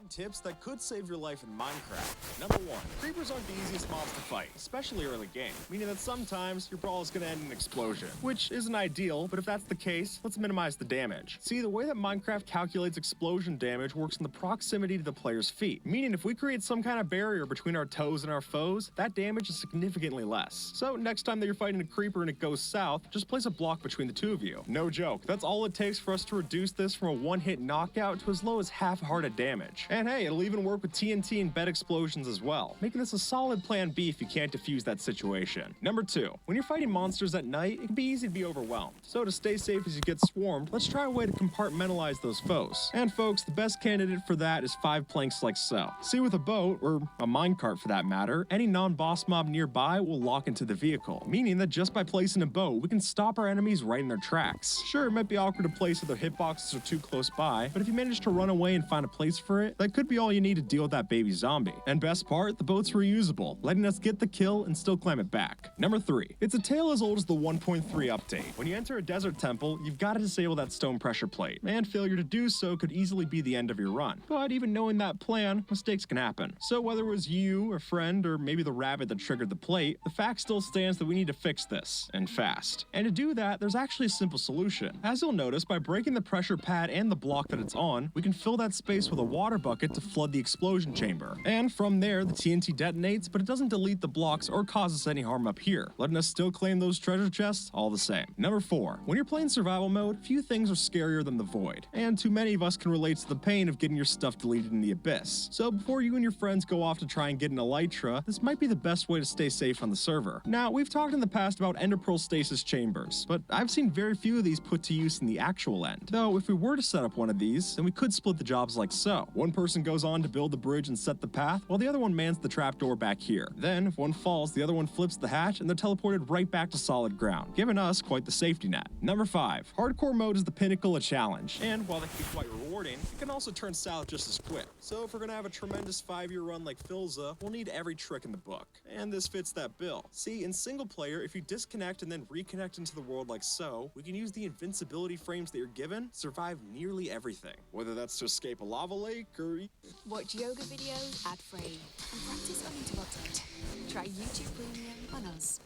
Tips that could save your life in Minecraft. Number 1. Creepers aren't the easiest mobs to fight, especially early game, meaning that sometimes your brawl is going to end in an explosion, which isn't ideal, but if that's the case, let's minimize the damage. See, the way that Minecraft calculates explosion damage works in the proximity to the player's feet, meaning if we create some kind of barrier between our toes and our foes, that damage is significantly less. So next time that you're fighting a creeper and it goes south, just place a block between the two of you. No joke, that's all it takes for us to reduce this from a one-hit knockout to as low as half a heart of damage. And hey, it'll even work with TNT and bed explosions as well, making this a solid plan B if you can't defuse that situation. Number 2. When you're fighting monsters at night, it can be easy to be overwhelmed. So to stay safe as you get swarmed, let's try a way to compartmentalize those foes. And folks, the best candidate for that is 5 planks like so. See, with a boat, or a minecart for that matter, any non-boss mob nearby will lock into the vehicle, meaning that just by placing a boat, we can stop our enemies right in their tracks. Sure, it might be awkward to place if their hitboxes are too close by, but if you manage to run away and find a place for it, that could be all you need to deal with that baby zombie. And best part, the boat's reusable, letting us get the kill and still climb it back. Number 3. It's a tale as old as the 1.3 update. When you enter a desert temple, you've got to disable that stone pressure plate, and failure to do so could easily be the end of your run. But even knowing that plan, mistakes can happen. So whether it was you, a friend, or maybe the rabbit that triggered the plate, the fact still stands that we need to fix this, and fast. And to do that, there's actually a simple solution. As you'll notice, by breaking the pressure pad and the block that it's on, we can fill that space with a water bucket to flood the explosion chamber. And from there, the TNT detonates, but it doesn't delete the blocks or cause us any harm up here, letting us still claim those treasure chests all the same. Number 4. When you're playing survival mode, few things are scarier than the void, and too many of us can relate to the pain of getting your stuff deleted in the abyss. So before you and your friends go off to try and get an elytra, this might be the best way to stay safe on the server. Now, we've talked in the past about ender pearl stasis chambers, but I've seen very few of these put to use in the actual end. Though, if we were to set up one of these, then we could split the jobs like so. One person goes on to build the bridge and set the path, while the other one mans the trapdoor back here. Then, if one falls, the other one flips the hatch, and they're teleported right back to solid ground, giving us quite the safety net. Number 5. Hardcore mode is the pinnacle of challenge, and while that can be quite rewarding, it can also turn south just as quick. So if we're gonna have a tremendous 5-year run like Philza, we'll need every trick in the book. And this fits that bill. See, in single player, if you disconnect and then reconnect into the world like so, we can use the invincibility frames that you're given to survive nearly everything. Whether that's to escape a lava lake or... Watch yoga videos ad-free and practice uninterrupted. Try YouTube Premium on us.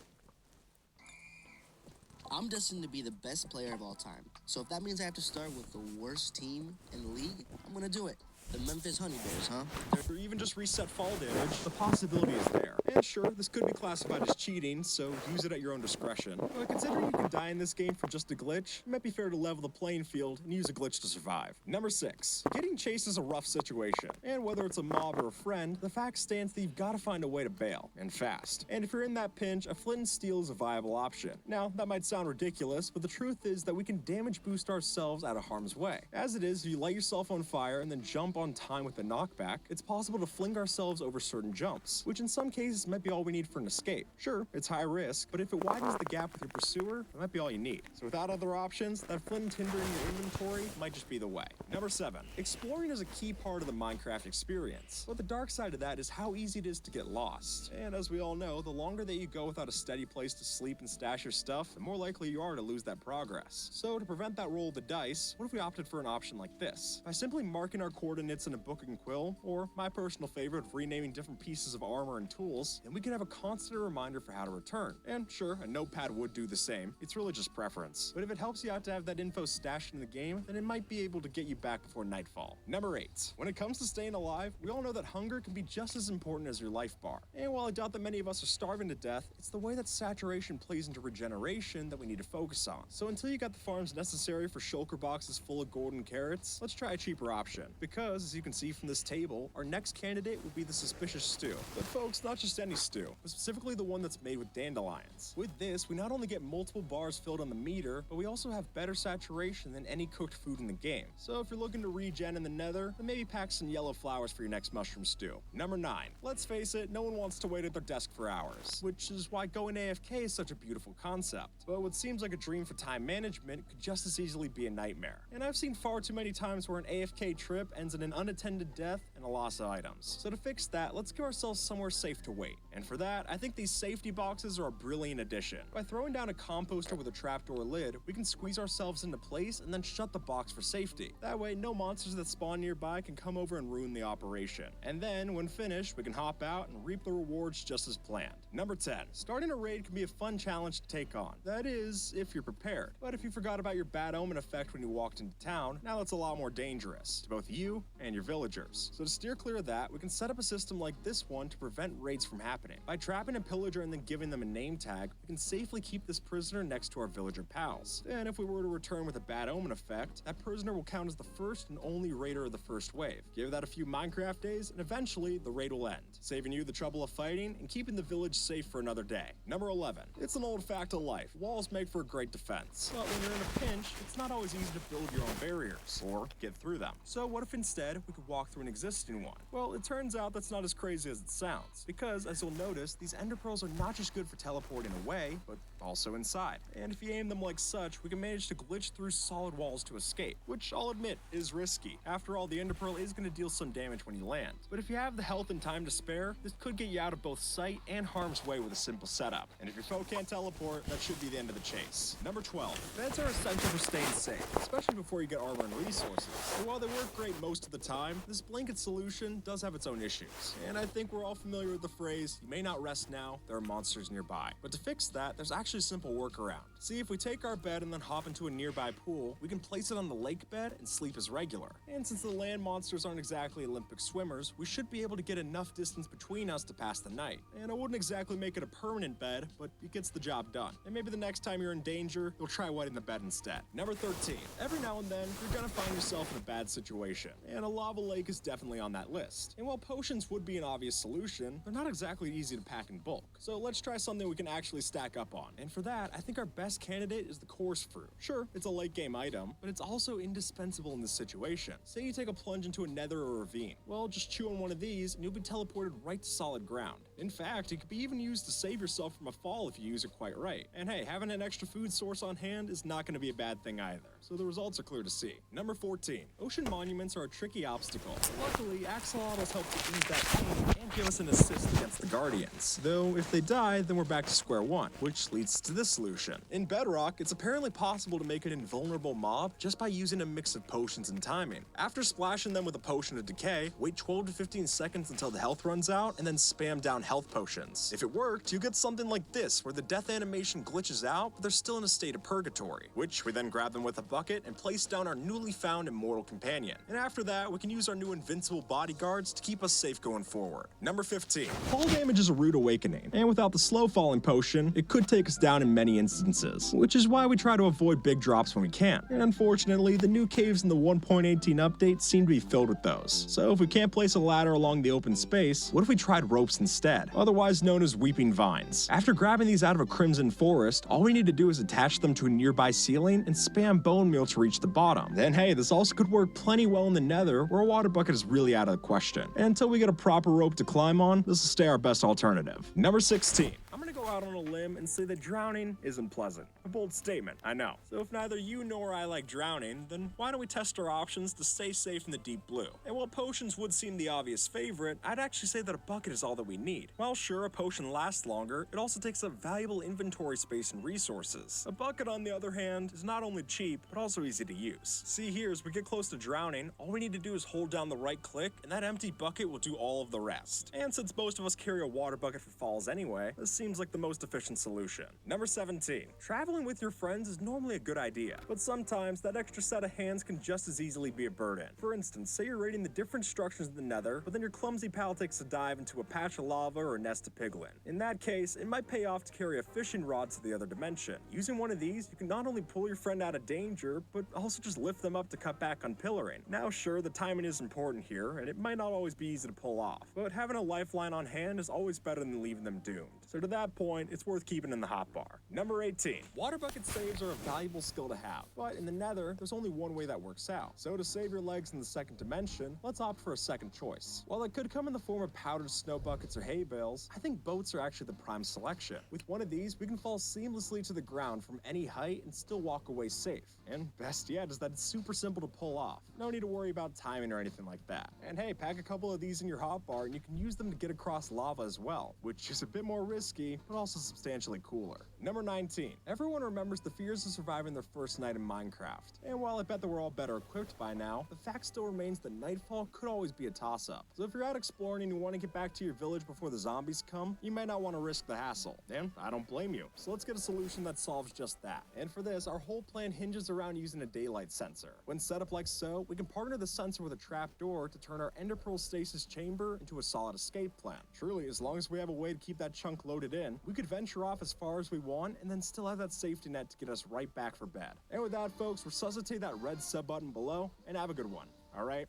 I'm destined to be the best player of all time. So if that means I have to start with the worst team in the league, I'm gonna do it. The Memphis Honey Bears, huh? Or even just reset fall damage, the possibility is there. And sure, this could be classified as cheating, so use it at your own discretion. But considering you can die in this game for just a glitch, it might be fair to level the playing field and use a glitch to survive. Number 6. Getting chased is a rough situation. And whether it's a mob or a friend, the fact stands that you've got to find a way to bail, and fast. And if you're in that pinch, a flint and steel is a viable option. Now, that might sound ridiculous, but the truth is that we can damage boost ourselves out of harm's way. As it is, if you light yourself on fire and then jump on time with the knockback, it's possible to fling ourselves over certain jumps, which in some cases might be all we need for an escape. Sure, it's high risk, but if it widens the gap with your pursuer, it might be all you need. So without other options, that flint and tinder in your inventory might just be the way. Number 7. Exploring is a key part of the Minecraft experience, but the dark side of that is how easy it is to get lost. And as we all know, the longer that you go without a steady place to sleep and stash your stuff, the more likely you are to lose that progress. So to prevent that roll of the dice, what if we opted for an option like this? By simply marking our coordinates in a book and quill, or my personal favorite of renaming different pieces of armor and tools, then we can have a constant reminder for how to return. And sure, a notepad would do the same. It's really just preference. But if it helps you out to have that info stashed in the game, then it might be able to get you back before nightfall. Number 8. When it comes to staying alive, we all know that hunger can be just as important as your life bar. And while I doubt that many of us are starving to death, it's the way that saturation plays into regeneration that we need to focus on. So until you got the farms necessary for shulker boxes full of golden carrots, let's try a cheaper option. Because, as you can see from this table, our next candidate would be the suspicious stew. But folks, not just any stew, but specifically the one that's made with dandelions. With this, we not only get multiple bars filled on the meter, but we also have better saturation than any cooked food in the game. So if you're looking to regen in the nether, then maybe pack some yellow flowers for your next mushroom stew. Number 9. Let's face it, no one wants to wait at their desk for hours, which is why going AFK is such a beautiful concept. But what seems like a dream for time management could just as easily be a nightmare. And I've seen far too many times where an AFK trip ends in an an unattended death, and a loss of items. So to fix that, let's give ourselves somewhere safe to wait. And for that, I think these safety boxes are a brilliant addition. By throwing down a composter with a trapdoor lid, we can squeeze ourselves into place and then shut the box for safety. That way, no monsters that spawn nearby can come over and ruin the operation. And then, when finished, we can hop out and reap the rewards just as planned. Number 10. Starting a raid can be a fun challenge to take on. That is, if you're prepared. But if you forgot about your bad omen effect when you walked into town, now it's a lot more dangerous to both you and your villagers. So to steer clear of that, we can set up a system like this one to prevent raids from happening. By trapping a pillager and then giving them a name tag, we can safely keep this prisoner next to our villager pals. Then if we were to return with a bad omen effect, that prisoner will count as the first and only raider of the first wave. Give that a few Minecraft days, and eventually the raid will end, saving you the trouble of fighting and keeping the village safe for another day. Number 11. It's an old fact of life. Walls make for a great defense. But when you're in a pinch, it's not always easy to build your own barriers, or get through them. So what if instead we could walk through an existing one? Well, it turns out that's not as crazy as it sounds, because as you'll notice, these ender pearls are not just good for teleporting away, but also inside. And if you aim them like such, we can manage to glitch through solid walls to escape, which I'll admit is risky. After all, the ender pearl is going to deal some damage when you land. But if you have the health and time to spare, this could get you out of both sight and harm's way with a simple setup. And if your foe can't teleport, that should be the end of the chase. Number 12. Beds are essential for staying safe, especially before you get armor and resources. And while they work great most of the time, this blanket solution does have its own issues. And I think we're all familiar with the phrase, you may not rest now, there are monsters nearby. But to fix that, there's actually a simple workaround. See, if we take our bed and then hop into a nearby pool, we can place it on the lake bed and sleep as regular. And since the land monsters aren't exactly Olympic swimmers, we should be able to get enough distance between us to pass the night. And I wouldn't exactly make it a permanent bed, but it gets the job done. And maybe the next time you're in danger, you'll try wetting the bed instead. Number 13. Every now and then, you're gonna find yourself in a bad situation, and a lava lake is definitely on that list. And while potions would be an obvious solution, they're not exactly easy to pack in bulk. So let's try something we can actually stack up on. And for that, I think our best candidate is the coarse fruit. Sure, it's a late game item, but it's also indispensable in this situation. Say you take a plunge into a nether or ravine. Well, just chew on one of these and you'll be teleported right to solid ground. In fact, it could be even used to save yourself from a fall if you use it quite right. And hey, having an extra food source on hand is not going to be a bad thing either. So the results are clear to see. Number 14. Ocean monuments are a tricky obstacle. Luckily, axolotls help to ease that pain and give us an assist against the guardians. Though, if they die, then we're back to square one, which leads to this solution. In Bedrock, it's apparently possible to make an invulnerable mob just by using a mix of potions and timing. After splashing them with a potion of decay, wait 12 to 15 seconds until the health runs out, and then spam down health potions. If it worked, you get something like this, where the death animation glitches out, but they're still in a state of purgatory, which we then grab them with a bucket and place down our newly found immortal companion. And after that, we can use our new invincible bodyguards to keep us safe going forward. Number 15. Fall damage is a rude awakening, and without the slow falling potion, it could take us down in many instances, which is why we try to avoid big drops when we can. And unfortunately, the new caves in the 1.18 update seem to be filled with those. So if we can't place a ladder along the open space, what if we tried ropes instead, otherwise known as weeping vines? After grabbing these out of a crimson forest, all we need to do is attach them to a nearby ceiling and spam bone meal to reach the bottom. Then hey, this also could work plenty well in the nether, where a water bucket is really out of the question. And until we get a proper rope to climb on, this will stay our best alternative. Number 16. I'm gonna go out on a limb and say that drowning isn't pleasant. A bold statement, I know. So if neither you nor I like drowning, then why don't we test our options to stay safe in the deep blue? And while potions would seem the obvious favorite, I'd actually say that a bucket is all that we need. While sure, a potion lasts longer, it also takes up valuable inventory space and resources. A bucket, on the other hand, is not only cheap, but also easy to use. See here, as we get close to drowning, all we need to do is hold down the right click, and that empty bucket will do all of the rest. And since most of us carry a water bucket for falls anyway, this seems like the most efficient solution. Number 17. Traveling with your friends is normally a good idea, but sometimes that extra set of hands can just as easily be a burden. For instance, say you're raiding the different structures in the nether, but then your clumsy pal takes a dive into a patch of lava or a nest of piglin. In that case, it might pay off to carry a fishing rod to the other dimension. Using one of these, you can not only pull your friend out of danger, but also just lift them up to cut back on pillaring. Now sure, the timing is important here, and it might not always be easy to pull off, but having a lifeline on hand is always better than leaving them doomed. So to that point, it's worth keeping in the hotbar. Number 18. Water bucket saves are a valuable skill to have, but in the Nether, there's only one way that works out. So to save your legs in the second dimension, let's opt for a second choice. While it could come in the form of powdered snow buckets or hay bales, I think boats are actually the prime selection. With one of these, we can fall seamlessly to the ground from any height and still walk away safe. And best yet is that it's super simple to pull off. No need to worry about timing or anything like that. And hey, pack a couple of these in your hotbar and you can use them to get across lava as well, which is a bit more risky, but also substantially cooler. Number 19. Everyone remembers the fears of surviving their first night in Minecraft. And while I bet that we're all better equipped by now, the fact still remains that nightfall could always be a toss-up. So if you're out exploring and you want to get back to your village before the zombies come, you might not want to risk the hassle. And I don't blame you. So let's get a solution that solves just that. And for this, our whole plan hinges around using a daylight sensor. When set up like so, we can partner the sensor with a trapdoor to turn our Ender Pearl stasis chamber into a solid escape plan. Truly, as long as we have a way to keep that chunk loaded in, we could venture off as far as we want and then still have that safety net to get us right back for bed. And with that, folks, resuscitate that red sub button below and have a good one. All right?